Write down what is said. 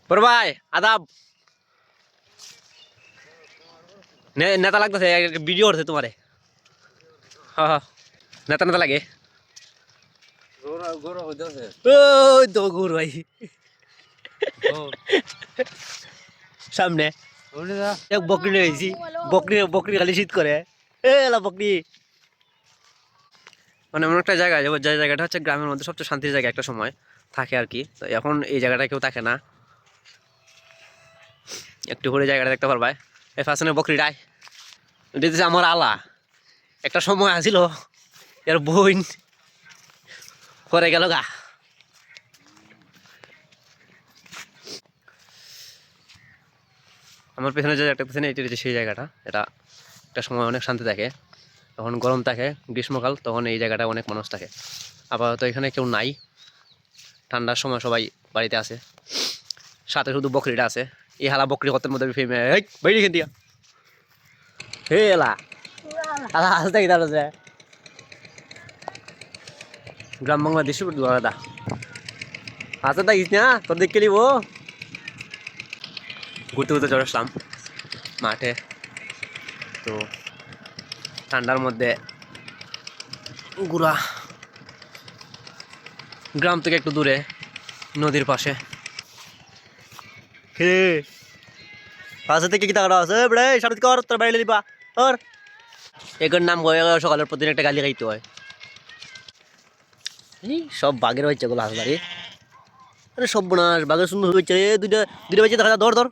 বড় ভাই আদাব। নেতা লাগতেছে, ভিডিও করছে তোমারে। হ্যাঁ নেতা নেতা লাগে। ওই তো গরু ভাই সামনে এক বকরি নিয়ে গেছি। বকরি বকরি খালি শীত করে এলা বকরি। মানে এমন একটা জায়গা যে জায়গাটা হচ্ছে গ্রামের মধ্যে সবচেয়ে শান্তির জায়গা একটা সময় থাকে আর কি। তো এখন এই জায়গাটা কেউ থাকে না। একটু করে জায়গাটা দেখতে পারবাই। এই ফাঁসনে বকরিটাই দিতেছে আমার আলা। একটা সময় আসিল এর বোন করে গেল গা। আমার পেছনে যে একটা পেছনে এটি হচ্ছে সেই জায়গাটা। এটা একটা সময় অনেক শান্তি থাকে, তখন গরম থাকে, গ্রীষ্মকাল তখন এই জায়গাটা অনেক মানুষ থাকে। আপাতত এখানে কেউ নাই, ঠান্ডার সময় সবাই বাড়িতে আসে, সাথে শুধু বকরিটা আছে। এই হালা বকরি কতের মধ্যে বাইরে এখান দিয়া হে এলা আলা আসতে কি দাঁড়াচ্ছে। গ্রাম বাংলা দৃশ্য আলাদা আসতে থাকিস না তোর দেখে নিব। ঘুরতে ঘুরতে চলে আসলাম মাঠে। তো ঠান্ডার মধ্যে ঘোরা, গ্রাম থেকে একটু দূরে নদীর পাশে। হে পাশে থেকে কি তাকানো আছে বেড়ে সারথি কর তোর বাইরে দিবা ওর একের নাম গয়ে সকালের প্রতিদিন একটা গালি খাইতে হয়। সব বাঘের বাচ্চা গুলো আসবাড়ি। আরে সব বোনাস বাঘের সুন্দর হয়েছে দুইটা দুইটা বাচ্চা দেখা ধর ধর